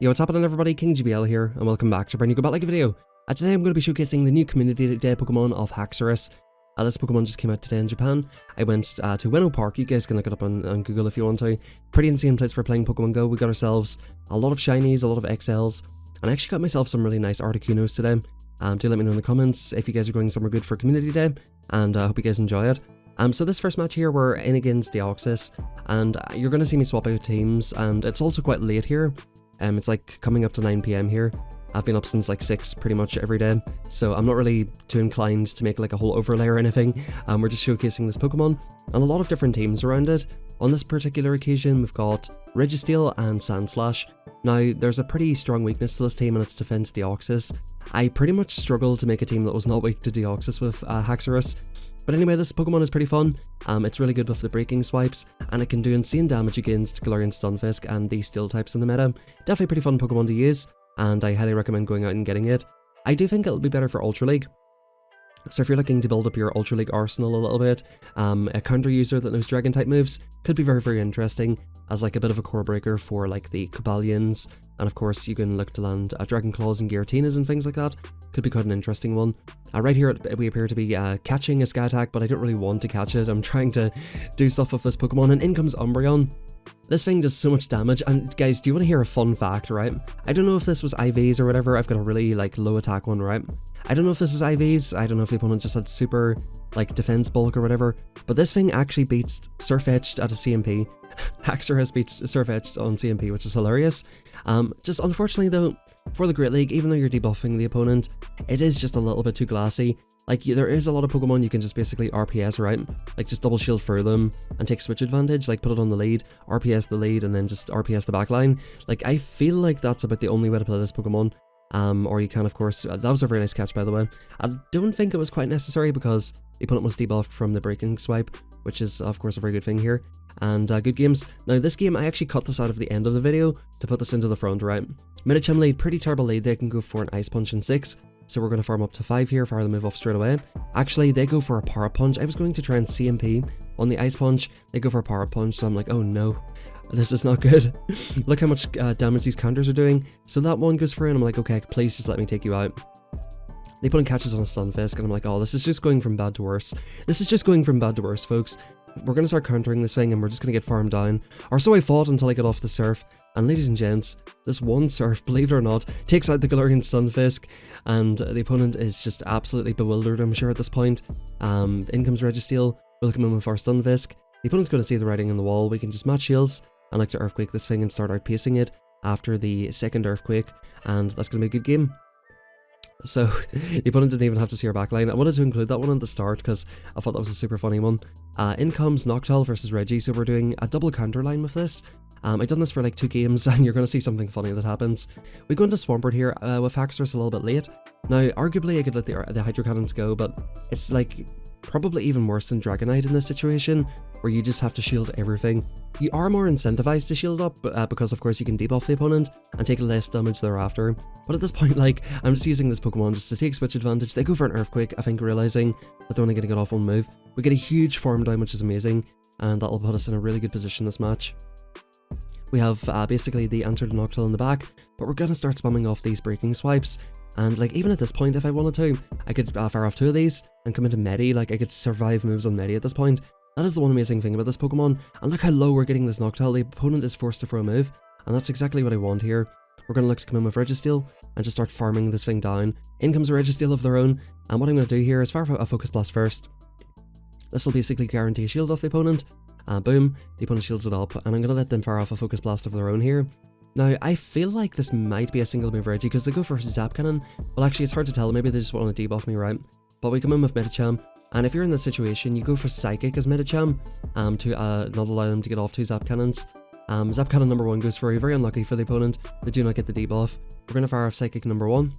Yo, what's happening everybody, King GBL here, and welcome back to a brand new Go Bat Like video. Today I'm going to be showcasing the new Community Day Pokemon of Haxorus. This Pokemon just came out today in Japan. I went to Ueno Park, you guys can look it up on Google if you want to. Pretty insane place for playing Pokemon Go. We got ourselves a lot of shinies, a lot of XLs, and I actually got myself some really nice Articunos today. Do let me know in the comments if you guys are going somewhere good for Community Day, and I hope you guys enjoy it. So this first match here, we're in against the AXEW, and you're going to see me swap out teams, and it's also quite late here. It's like coming up to 9 PM here. I've been up since like 6 pretty much every day, so I'm not really too inclined to make like a whole overlay or anything. We're just showcasing this Pokemon and a lot of different teams around it. On this particular occasion, we've got Registeel and Sandslash. Now, there's a pretty strong weakness to this team, and it's defense Deoxys. I pretty much struggled to make a team that was not weak to Deoxys with Haxorus. But anyway, this Pokemon is pretty fun. It's really good with the breaking swipes, and it can do insane damage against Galarian Stunfisk and the Steel types in the meta. Definitely pretty fun Pokemon to use, and I highly recommend going out and getting it. I do think it'll be better for Ultra League. So if you're looking to build up your Ultra League arsenal a little bit, a counter user that knows Dragon type moves could be very, very interesting as like a bit of a core breaker for like the Cobalions, and of course you can look to land Dragon Claws and Girautinas and things like that. Could be quite an interesting one. Right here we appear to be catching a Sky Attack, but I don't really want to catch it. I'm trying to do stuff with this Pokemon, and in comes Umbreon. This thing does so much damage, and guys, do you want to hear a fun fact, right? I don't know if this was IVs or whatever. I've got a really like low attack one, right? I don't know if this is IVs, I don't know if the opponent just had super like defense bulk or whatever, but this thing actually beats Surfetched at a CMP. Haxorus beats Surfetched on CMP, which is hilarious. Just unfortunately though, for the Great League, even though you're debuffing the opponent, it is just a little bit too glassy. Like, there is a lot of Pokemon you can just basically RPS, right? Like, just double shield for them and take switch advantage, like put it on the lead, RPS the lead, and then just RPS the backline. Like, I feel like that's about the only way to play this Pokemon. Or you can, of course, that was a very nice catch, by the way. I don't think it was quite necessary because the opponent was debuffed from the breaking swipe, which is, of course, a very good thing here. And good games. Now, this game, I actually cut this out of the end of the video to put this into the front, right? Medicham lead, pretty terrible lead. They can go for an Ice Punch in 6. So we're going to farm up to 5 here, fire the move off straight away. Actually, they go for a Power Punch. I was going to try and CMP on the Ice Punch. They go for a Power Punch, so I'm like, oh no, this is not good. Look how much damage these counters are doing. So that one goes for it, and I'm like, okay, please just let me take you out. The opponent catches on a Stunfisk, and I'm like, oh, this is just going from bad to worse. This is just going from bad to worse, folks. We're going to start countering this thing, and we're just going to get farmed down. Or so I thought until I got off the Surf. And ladies and gents, this one Surf, believe it or not, takes out the Galarian Stunfisk, and the opponent is just absolutely bewildered, I'm sure, at this point. In comes Registeel, we'll come in with our Stunfisk. The opponent's going to see the writing on the wall. We can just match shields and like to Earthquake this thing and start outpacing it after the second Earthquake, and that's going to be a good game. So, the opponent didn't even have to see our backline. I wanted to include that one at the start because I thought that was a super funny one. In comes Noctowl versus Reggie, so we're doing a double counter line with this. I've done this for like 2 games, and you're going to see something funny that happens. We go into Swampert here with Haxorus a little bit late. Now, arguably I could let the Hydro Cannons go, but it's like probably even worse than Dragonite in this situation, where you just have to shield everything. You are more incentivized to shield up, because of course you can debuff the opponent and take less damage thereafter. But at this point, like, I'm just using this Pokemon just to take switch advantage. They go for an Earthquake, I think, realizing that they're only going to get off one move. We get a huge farm down, which is amazing, and that'll put us in a really good position this match. We have basically the answer to Noctowl in the back, but we're going to start spamming off these breaking swipes. And like, even at this point, if I wanted to, I could fire off 2 of these and come into Medi. Like, I could survive moves on Medi at this point. That is the one amazing thing about this Pokemon. And look how low we're getting this Noctowl. The opponent is forced to throw a move, and that's exactly what I want here. We're going to look to come in with Registeel and just start farming this thing down. In comes a Registeel of their own, and what I'm going to do here is fire a Focus Blast first. This will basically guarantee a shield off the opponent. Boom, the opponent shields it up, and I'm going to let them fire off a Focus Blast of their own here. Now, I feel like this might be a single move Reggie, because they go for Zap Cannon. Well, actually, it's hard to tell. Maybe they just want to debuff me, right? But we come in with Medicham, and if you're in this situation, you go for Psychic as Medicham to not allow them to get off 2 Zap Cannons. Zap Cannon number 1 goes very, very unlucky for the opponent. They do not get the debuff. We're going to fire off Psychic number 1.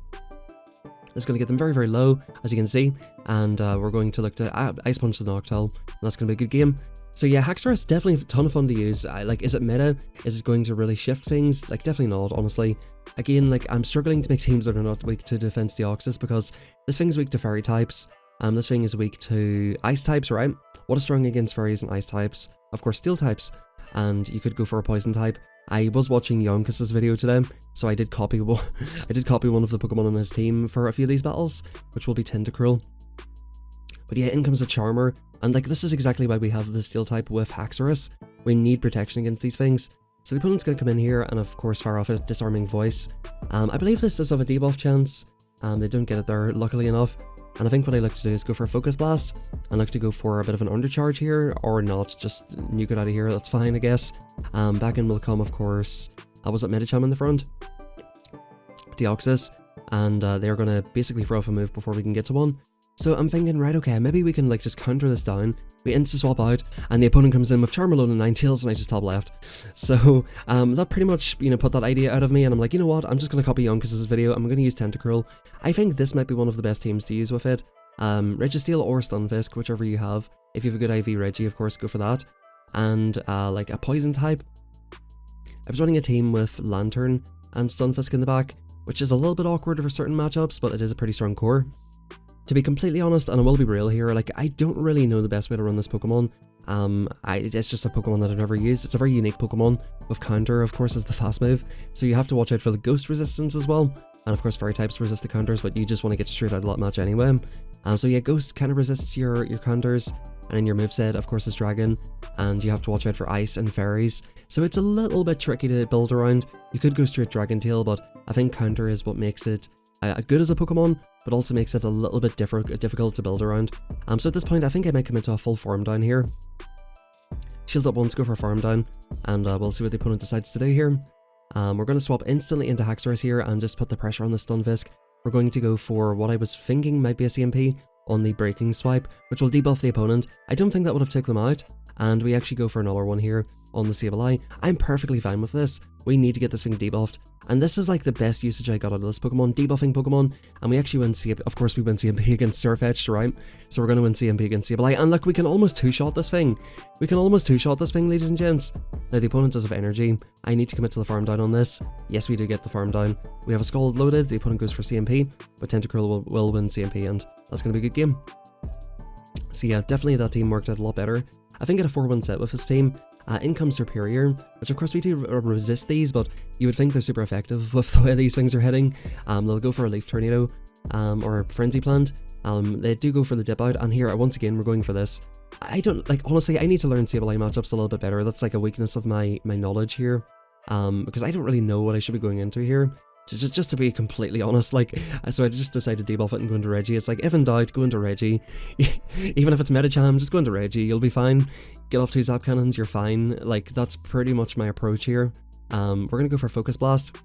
It's going to get them very, very low, as you can see, and we're going to look to Ice Punch the Noctowl, and that's going to be a good game. So yeah, Haxorus, definitely a ton of fun to use. Like, is it meta? Is it going to really shift things? Like, definitely not, honestly. Again, like, I'm struggling to make teams that are not weak to Defense Deoxys, because this thing's weak to Fairy types, this thing is weak to Ice types, right? What is strong against Fairies and Ice types? Of course, Steel types. And you could go for a Poison type. I was watching Yonkas's video today, so I did copy one of the Pokemon on his team for a few of these battles, which will be Tentacruel. But yeah, in comes a Charmer, and like this is exactly why we have the Steel type with Haxorus. We need protection against these things. So the opponent's going to come in here and of course fire off a Disarming Voice. I believe this does have a debuff chance. They don't get it there, luckily enough. And I think what I like to do is go for a Focus Blast, and like to go for a bit of an undercharge here, or not, just nuke it out of here, that's fine I guess. Back in will come of course, was it Medicham in the front? Deoxys, and they're going to basically throw off a move before we can get to one. So I'm thinking, right, okay, maybe we can like just counter this down. We insta-swap out, and the opponent comes in with Charmalone and Ninetales, and I just top left. So that pretty much, you know, put that idea out of me, and I'm like, you know what, I'm just going to copy Yonkas's video, I'm going to use Tentacruel. I think this might be one of the best teams to use with it. Registeel or Stunfisk, whichever you have. If you have a good IV Regi, of course, go for that. And like a Poison type. I was running a team with Lantern and Stunfisk in the back, which is a little bit awkward for certain matchups, but it is a pretty strong core. To be completely honest, and I will be real here, like I don't really know the best way to run this Pokemon. It's just a Pokemon that I've never used. It's a very unique Pokemon, with Counter of course is the fast move, so you have to watch out for the Ghost resistance as well, and of course Fairy types resist the counters, but you just want to get straight out of that match anyway. So yeah, Ghost kind of resists your counters, and in your moveset of course is Dragon, and you have to watch out for Ice and Fairies, so it's a little bit tricky to build around. You could go straight Dragon Tail, but I think Counter is what makes it good as a Pokemon, but also makes it a little bit difficult to build around. So at this point I think I might come into a full Farm Down here. Shield up once, go for Farm Down, and we'll see what the opponent decides to do here. We're going to swap instantly into Haxorus here and just put the pressure on the Stunfisk. We're going to go for what I was thinking might be a CMP on the Breaking Swipe, which will debuff the opponent. I don't think that would have took them out, and we actually go for another one here on the Sableye. I'm perfectly fine with this. We need to get this thing debuffed, and this is like the best usage I got out of this Pokemon, debuffing Pokemon, and we actually win CMP. Of course we win CMP against Surfetched, right? So we're going to win CMP against Sableye, and look, we can almost two-shot this thing. We can almost two-shot this thing, ladies and gents. Now the opponent does have energy. I need to commit to the Farm Down on this. Yes, we do get the Farm Down. We have a Scald loaded, the opponent goes for CMP, but Tentacruel will win CMP, and that's going to be a good game. So yeah, definitely that team worked out a lot better. I think at a 4-1 set with this team, in comes Superior, which of course we do resist these, but you would think they're super effective with the way these things are hitting. They'll go for a Leaf Tornado, or Frenzy Plant. They do go for the Dip Out, and here, once again, we're going for this. I don't, like, honestly, I need to learn Sableye matchups a little bit better. That's like a weakness of my knowledge here, because I don't really know what I should be going into here. So just to be completely honest, like, so I just decided to debuff it and go into Regi. It's like, if in doubt, go into Regi. Even if it's Medicham, just go into Regi, you'll be fine. Get off 2 Zap Cannons, you're fine. Like, that's pretty much my approach here. We're gonna go for Focus Blast,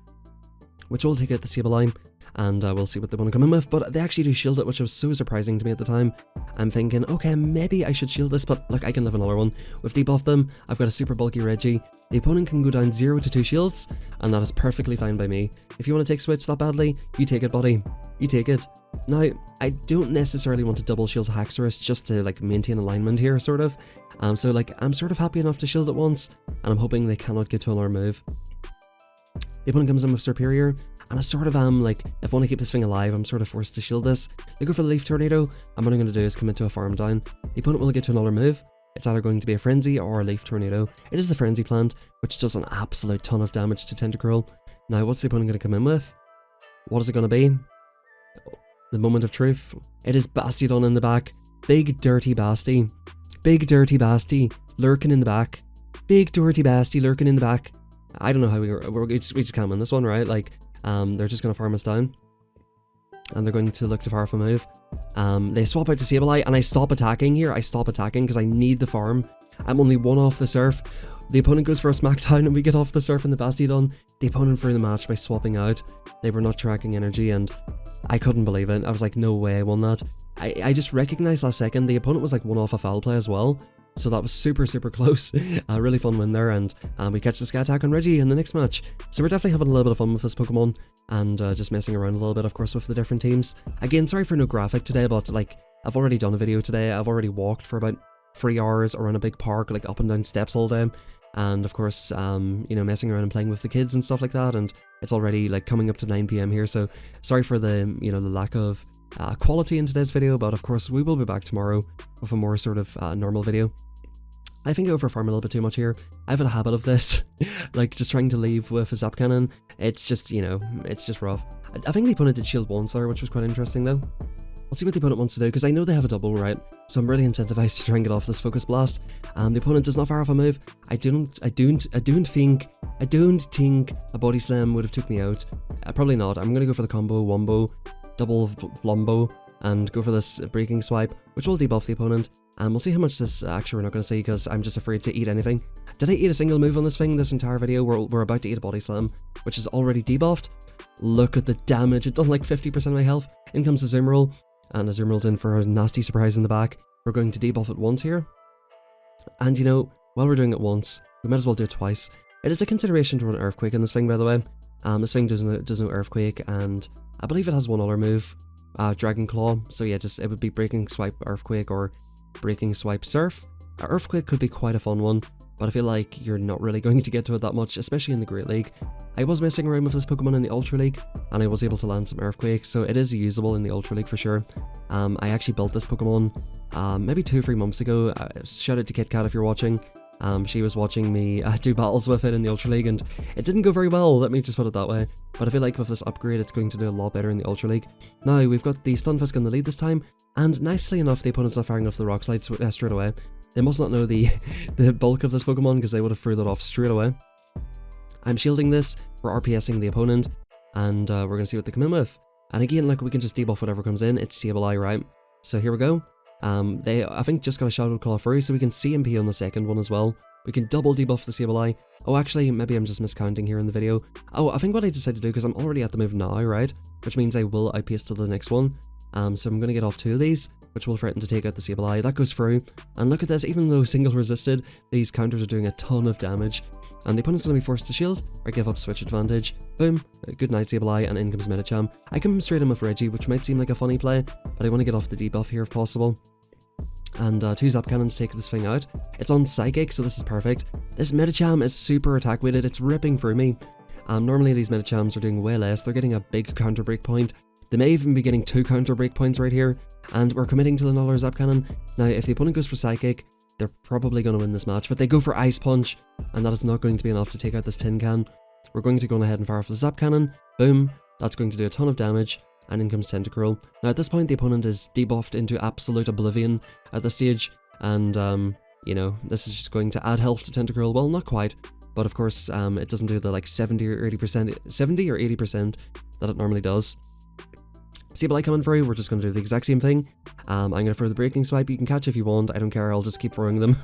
which will take out the Sableye, and we'll see what they want to come in with, but they actually do shield it, which was so surprising to me at the time. I'm thinking, okay, maybe I should shield this, but look, I can live another one. We've debuffed them, I've got a super bulky Regi. The opponent can go down 0 to 2 shields, and that is perfectly fine by me. If you want to take Switch that badly, you take it, buddy. You take it. Now, I don't necessarily want to double shield Haxorus just to like maintain alignment here, sort of. So like, I'm sort of happy enough to shield it once, and I'm hoping they cannot get to another move. The opponent comes in with Superior, and I sort of am like, if I want to keep this thing alive, I'm sort of forced to shield this. They go for the Leaf Tornado, and what I'm going to do is commit to a Farm Down. The opponent will get to another move. It's either going to be a Frenzy or a Leaf Tornado. It is the Frenzy Plant, which does an absolute ton of damage to Tentacruel. Now, what's the opponent going to come in with? What is it going to be? The moment of truth. It is Bastiodon in the back. Big dirty Basti. Big dirty Basti lurking in the back. Big dirty Basti lurking in the back. I don't know how we just can't win this one, right? Like, they're just going to farm us down, and they're going to look to powerful move. They swap out to Sableye, and I stop attacking here. I stop attacking because I need the farm. I'm only 1 off the Surf. The opponent goes for a Smackdown, and we get off the Surf and the Bastiodon. The opponent threw the match by swapping out. They were not tracking energy, and I couldn't believe it. I was like, no way I won that. I just recognized last second the opponent was like 1 off a foul play as well. So that was super close. A really fun win there, and we catch the Sky Attack on Regi in the next match. So we're definitely having a little bit of fun with this Pokemon, and just messing around a little bit, of course, with the different teams. Again, sorry for no graphic today, but like, I've already done a video today. I've already walked for about 3 hours around a big park, like up and down steps all day. And of course, you know, messing around and playing with the kids and stuff like that, and it's already like coming up to 9 PM here, so sorry for the, you know, the lack of quality in today's video, but of course we will be back tomorrow with a more sort of normal video. I think I overfarm a little bit too much here. I have a habit of this, like just trying to leave with a zap cannon. It's just, you know, it's just rough. I think the opponent did shield once there, which was quite interesting though. I'll see what the opponent wants to do, because I know they have a double, right? So I'm really incentivized to try and get off this focus blast. The opponent does not fire off a move. I don't think a body slam would have took me out. Probably not. I'm gonna go for the combo, wombo, double flombo, and go for this breaking swipe, which will debuff the opponent. And we'll see how much this, actually we're not going to see, because I'm just afraid to eat anything. Did I eat a single move on this thing this entire video? We're about to eat a body slam, which is already debuffed. Look at the damage. It done like 50% of my health. In comes the zoom roll, and the zoom roll's in for a nasty surprise in the back. We're going to debuff it once here. And you know, while we're doing it once, we might as well do it twice. It is a consideration to run Earthquake in this thing, by the way. This thing does no Earthquake, and I believe it has one other move, Dragon Claw. So yeah, just it would be Breaking Swipe Earthquake or Breaking Swipe Surf. Earthquake could be quite a fun one, but I feel like you're not really going to get to it that much, especially in the Great League. I was messing around with this Pokemon in the Ultra League, and I was able to land some Earthquake, so it is usable in the Ultra League for sure. I actually built this Pokemon maybe 2 or 3 months ago. Shout out to KitKat if you're watching. She was watching me do battles with it in the Ultra League, and it didn't go very well, let me just put it that way. But I feel like with this upgrade, it's going to do a lot better in the Ultra League. Now, we've got the Stunfisk in the lead this time, and nicely enough, the opponent's not firing off the Rock Slide straight away. They must not know the bulk of this Pokemon, because they would have threw that off straight away. I'm shielding this, we're RPSing the opponent, and we're going to see what they come in with. And again, like, we can just debuff whatever comes in. It's Sableye, right? So here we go. They, I think, just got a Shadow Claw Furry, so we can CMP on the second one as well. We can double debuff the Sableye. Oh, actually, maybe I'm just miscounting here in the video. Oh, I think what I decided to do, because I'm already at the move now, right? Which means I will outpace to the next one. So I'm going to get off 2 of these, which will threaten to take out the Sableye. That goes through. And look at this, even though single resisted, these counters are doing a ton of damage. And the opponent's going to be forced to shield, or give up switch advantage. Boom, good night Sableye, and in comes Medicham. I come straight in with Reggie, which might seem like a funny play, but I want to get off the debuff here if possible. And 2 Zap Cannons take this thing out. It's on Psychic, so this is perfect. This Medicham is super attack weighted, it's ripping through me. Normally these Medichams are doing way less, they're getting a big counter break point. They may even be getting 2 counter break points right here, and we're committing to another Zap Cannon. Now, if the opponent goes for Psychic, they're probably going to win this match, but they go for Ice Punch, and that is not going to be enough to take out this Tin Can. We're going to go ahead and fire off the Zap Cannon. Boom, that's going to do a ton of damage. And in comes Tentacruel. Now at this point the opponent is debuffed into absolute oblivion at this stage, and you know, this is just going to add health to Tentacruel. Well, not quite, but of course it doesn't do the like 70 or 80% that it normally does. Sableye coming through, we're just going to do the exact same thing. I'm going to throw the Breaking Swipe. You can catch if you want, I don't care, I'll just keep throwing them.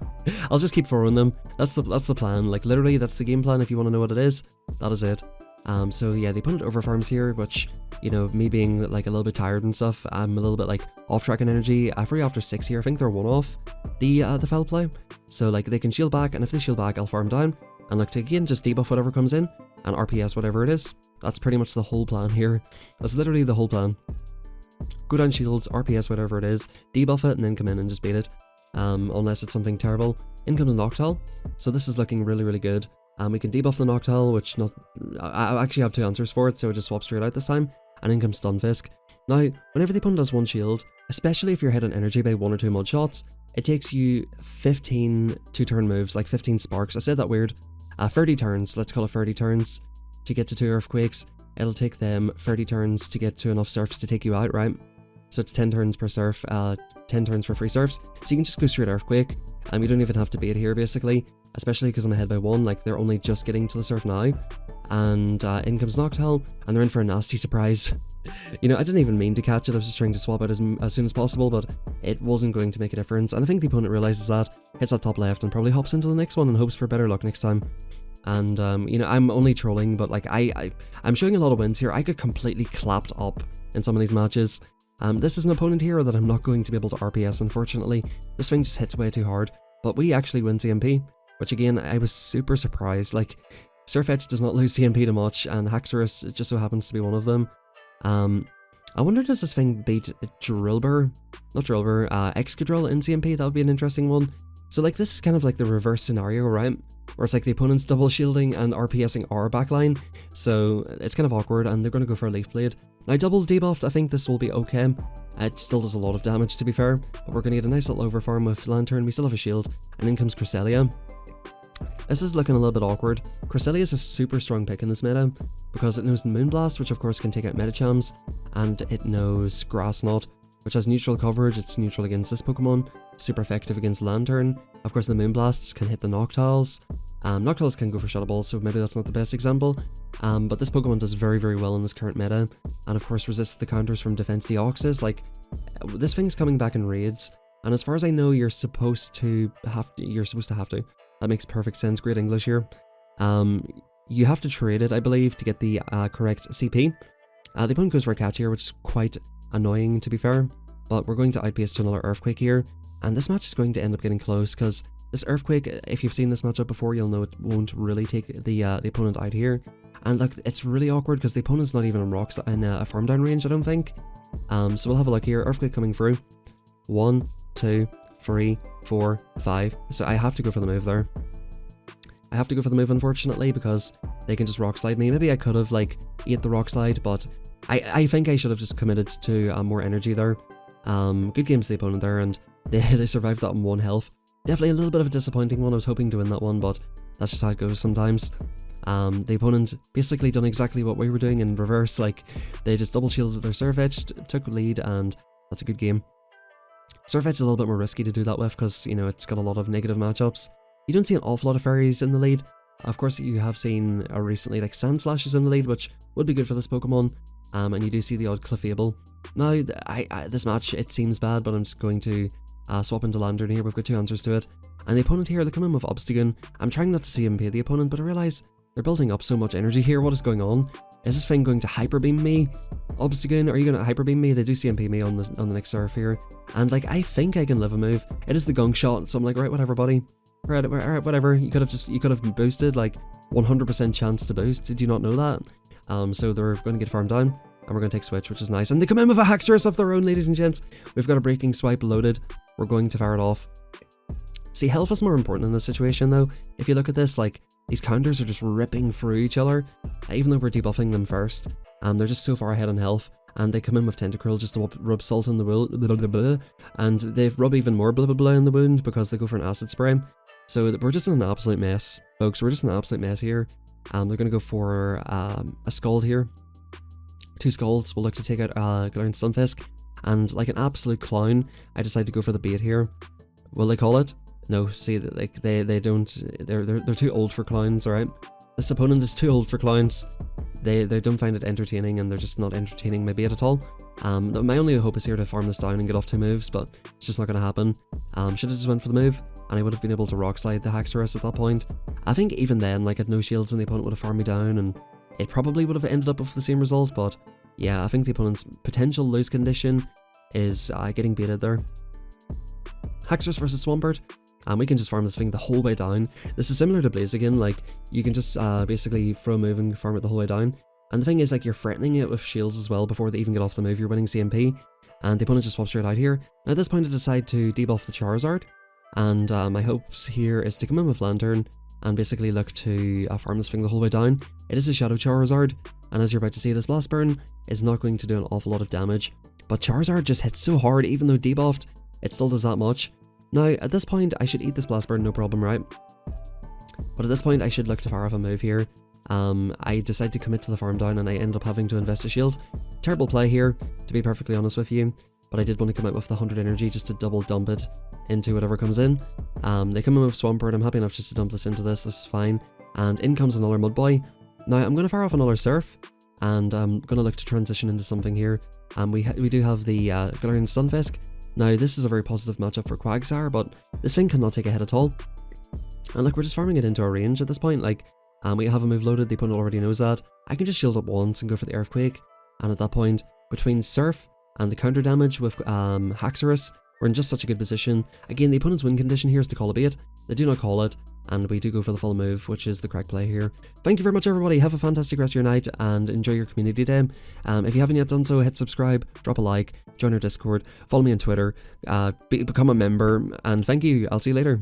I'll just keep throwing them. That's the plan, like literally that's the game plan. If you want to know what it is, that is it. So yeah, the opponent overfarms here, which, you know, me being like a little bit tired and stuff, I'm a little bit like off track on energy. Free after 6 here, I think they're 1 off the foul play. So like they can shield back, and if they shield back, I'll farm down, and look to again just debuff whatever comes in, and RPS whatever it is. That's pretty much the whole plan here. That's literally the whole plan. Go down shields, RPS whatever it is, debuff it, and then come in and just beat it. Unless it's something terrible. In comes Noctowl. So this is looking really, really good. We can debuff the Noctowl, which I actually have 2 answers for it, so I just swap straight out this time. And in comes Stunfisk. Now, whenever the opponent does 1 shield, especially if you're hit on energy by 1 or 2 mud shots, it takes you 15 2-turn moves, like 15 sparks. I said that weird. 30 turns, let's call it 30 turns, to get to 2 Earthquakes. It'll take them 30 turns to get to enough Surfs to take you out, right? So it's 10 turns per Surf, 10 turns for free Surfs. So you can just go straight Earthquake, and you don't even have to bait here, basically. Especially because I'm ahead by 1, like they're only just getting to the Surf now. And in comes Noctowl, and they're in for a nasty surprise. You know, I didn't even mean to catch it, I was just trying to swap it as soon as possible, but it wasn't going to make a difference. And I think the opponent realizes that, hits that top left, and probably hops into the next one and hopes for better luck next time. And, you know, I'm only trolling, but like I'm showing a lot of wins here. I get completely clapped up in some of these matches. This is an opponent here that I'm not going to be able to RPS, unfortunately. This thing just hits way too hard, but we actually win CMP. Which again, I was super surprised. Like, Surfetch does not lose CMP to much, and Haxorus just so happens to be one of them. I wonder, does this thing beat Drillbur? Not Drillbur, Excadrill in CMP? That would be an interesting one. So like this is kind of like the reverse scenario, right? Where it's like the opponent's double shielding and RPSing our backline, so it's kind of awkward, and they're going to go for a Leaf Blade. Now double debuffed, I think this will be okay. It still does a lot of damage to be fair, but we're going to get a nice little overfarm with Lantern. We still have a shield, and in comes Cresselia. This is looking a little bit awkward. Cresselia is a super strong pick in this meta, because it knows Moonblast, which of course can take out Medichams, and it knows Grass Knot, which has neutral coverage. It's neutral against this Pokemon, super effective against Lantern. Of course the Moonblasts can hit the Noctiles. Noctiles can go for Shadow Balls, so maybe that's not the best example, but this Pokemon does very, very well in this current meta, and of course resists the counters from Defense Deoxys. Like, this thing's coming back in raids, and as far as I know, you're supposed to have to. That makes perfect sense, great English here. You have to trade it, I believe, to get the correct CP. The opponent goes for a catch here, which is quite annoying to be fair, but we're going to outpace to another Earthquake here, and this match is going to end up getting close, because this Earthquake, if you've seen this matchup before, you'll know it won't really take the opponent out here. And look, it's really awkward because the opponent's not even in a farm down range, I don't think. So we'll have a look here. Earthquake coming through. 1, 2, 3, 4, 5. So I have to go for the move there. I have to go for the move, unfortunately, because they can just Rock Slide me. Maybe I could have like ate the Rock Slide, but I think I should have just committed to more energy there. Good games to the opponent there, and they survived that on 1 health. Definitely a little bit of a disappointing one. I was hoping to win that one, but that's just how it goes sometimes. The opponent basically done exactly what we were doing in reverse. Like, they just double shielded their Surf Edge, took lead, and that's a good game. Surf Edge is a little bit more risky to do that with because, you know, it's got a lot of negative matchups. You don't see an awful lot of fairies in the lead. Of course, you have seen recently like Sand Slashes in the lead, which would be good for this Pokemon. And you do see the odd Clefable. Now, this match, it seems bad, but I'm just going to swap into Lantern here. We've got 2 answers to it. And the opponent here, they come in with Obstagoon. I'm trying not to see him pay the opponent, but I realise they're building up so much energy here. What is going on? Is this thing going to Hyper Beam me? Obstagoon, are you going to Hyper Beam me? They do CMP me on the next Surf here. And like, I think I can live a move. It is the Gunk Shot, so I'm like, right, whatever, buddy. Right, whatever. You could have boosted, like 100% chance to boost. Did you not know that? So they're going to get farmed down, and we're going to take Switch, which is nice. And they come in with a Haxorus of their own, ladies and gents. We've got a Breaking Swipe loaded. We're going to fire it off. See, health is more important in this situation, though. If you look at this, like, these counters are just ripping through each other, even though we're debuffing them first. They're just so far ahead on health, and they come in with Tentacruel just to rub salt in the wound, and they rub even more blah blah blah in the wound because they go for an acid spray. So we're just in an absolute mess, folks. We're just in an absolute mess here. They're going to go for a Scald here. 2 Scalds will look to take out Galarian Stunfisk, and like an absolute clown, I decide to go for the bait here. Will they call it? No. See, like they don't. They're too old for clowns. All right. This opponent is too old for clowns. They don't find it entertaining, and they're just not entertaining my bait at all. My only hope is here to farm this down and get off 2 moves, but it's just not going to happen. Should have just went for the move, and I would have been able to Rock Slide the Haxorus at that point. I think even then, like, I had no shields and the opponent would have farmed me down, and it probably would have ended up with the same result, but yeah, I think the opponent's potential lose condition is getting baited there. Haxorus versus Swampert. We can just farm this thing the whole way down. This is similar to Blaziken, like, you can just basically throw a move and farm it the whole way down. And the thing is, like, you're threatening it with shields as well before they even get off the move. You're winning CMP, and the opponent just swaps straight out here. Now at this point I decide to debuff the Charizard, and my hopes here is to come in with Lantern and basically look to farm this thing the whole way down. It is a Shadow Charizard, and as you're about to see, this Blast Burn is not going to do an awful lot of damage. But Charizard just hits so hard, even though debuffed, it still does that much. Now, at this point, I should eat this Blast Burn, no problem, right? But at this point, I should look to fire off a move here. I decide to commit to the farm down, and I end up having to invest a shield. Terrible play here, to be perfectly honest with you. But I did want to come out with the 100 energy just to double dump it into whatever comes in. They come in with Swampert. I'm happy enough just to dump this into this. This is fine. And in comes another Mudboy. Now, I'm going to fire off another Surf, and I'm going to look to transition into something here. We do have the Galarian Stunfisk. Now, this is a very positive matchup for Quagsire, but this thing cannot take a hit at all. And look, we're just farming it into a range at this point. Like, we have a move loaded, the opponent already knows that. I can just shield up once and go for the Earthquake. And at that point, between Surf and the counter damage with Haxorus, we're in just such a good position. Again, the opponent's win condition here is to call a bait. They do not call it, and we do go for the full move, which is the correct play here. Thank you very much, everybody. Have a fantastic rest of your night, and enjoy your community day. If you haven't yet done so, hit subscribe, drop a like, join our Discord, follow me on Twitter, become a member, and thank you. I'll see you later.